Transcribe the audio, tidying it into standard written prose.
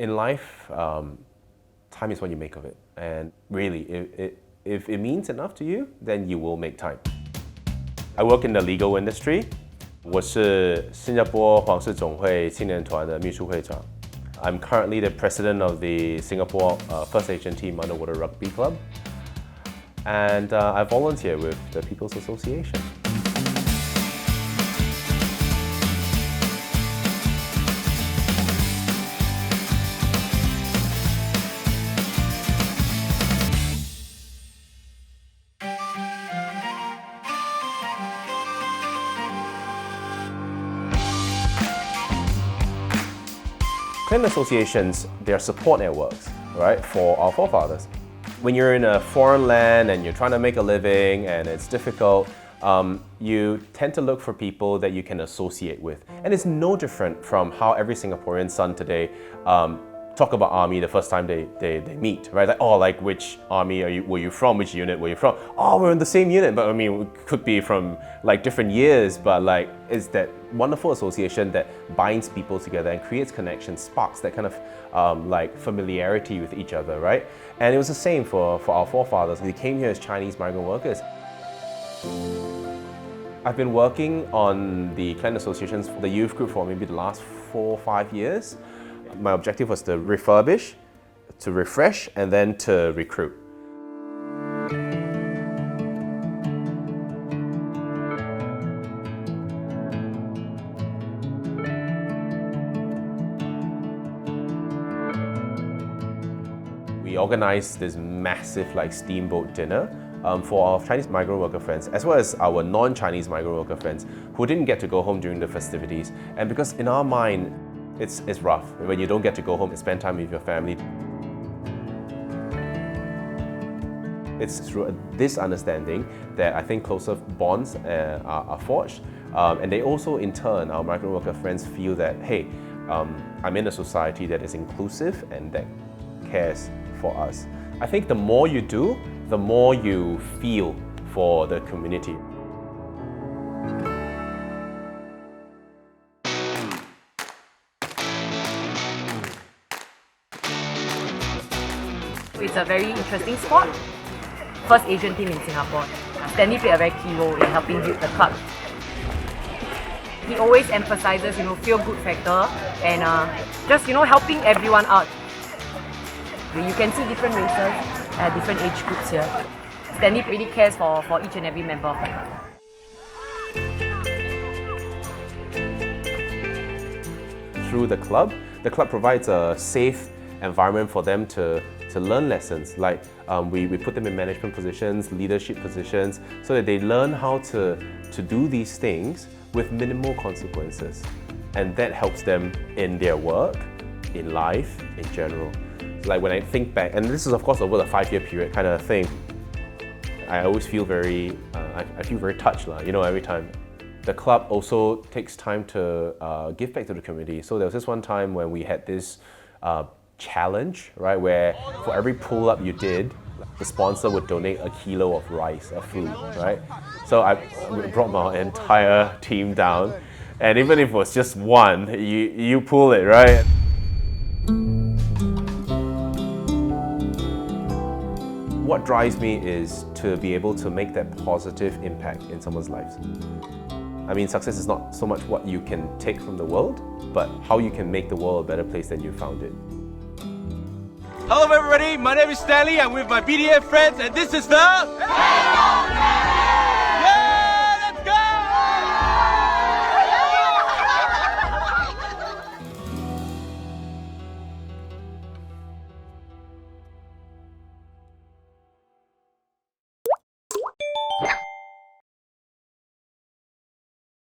In life, time is what you make of it. And really, if it means enough to you, then you will make time. I work in the legal industry. 我是新加坡皇室总会青年团的秘书会长. I'm currently the president of the Singapore First Asian Team Underwater Rugby Club. And I volunteer with the People's Association. Clan associations, they are support networks, right, for our forefathers. When you're in a foreign land and you're trying to make a living and it's difficult, you tend to look for people that you can associate with. And it's no different from how every Singaporean son today talk about army the first time they meet, right? Like, oh, like which army were you from? Which unit were you from? Oh, we're in the same unit, but I mean, we could be from like different years, but like it's that wonderful association that binds people together and creates connections, sparks that kind of like familiarity with each other, right? And it was the same for our forefathers. They came here as Chinese migrant workers. I've been working on the clan associations, the youth group, for maybe the last 4 or 5 years. My objective was to refurbish, to refresh, and then to recruit. We organized this massive like steamboat dinner for our Chinese migrant worker friends, as well as our non-Chinese migrant worker friends who didn't get to go home during the festivities. And because in our mind, it's rough when you don't get to go home and spend time with your family. It's through this understanding that I think closer bonds are forged. And they also, in turn, our migrant worker friends feel that, hey, I'm in a society that is inclusive and that cares for us. I think the more you do, the more you feel for the community. It's a very interesting sport. First Asian team in Singapore. Stanley played a very key role in helping build the club. He always emphasizes, feel-good factor and just, helping everyone out. You can see different races, different age groups here. Stanley really cares for each and every member of the club. Through the club provides a safe environment for them to learn lessons. Like we put them in management positions, leadership positions, so that they learn how to do these things with minimal consequences. And that helps them in their work, in life, in general. Like when I think back, and this is of course over the 5-year period kind of thing, I always feel I feel very touched, every time. The club also takes time to give back to the community. So there was this one time when we had this challenge, right, where for every pull-up you did, the sponsor would donate a kilo of rice, of food, right? So I brought my entire team down, and even if it was just one, you pull it, right? What drives me is to be able to make that positive impact in someone's lives. I mean, success is not so much what you can take from the world, but how you can make the world a better place than you found it. Hello everybody, my name is Stanley, I'm with my BDF friends, and this is the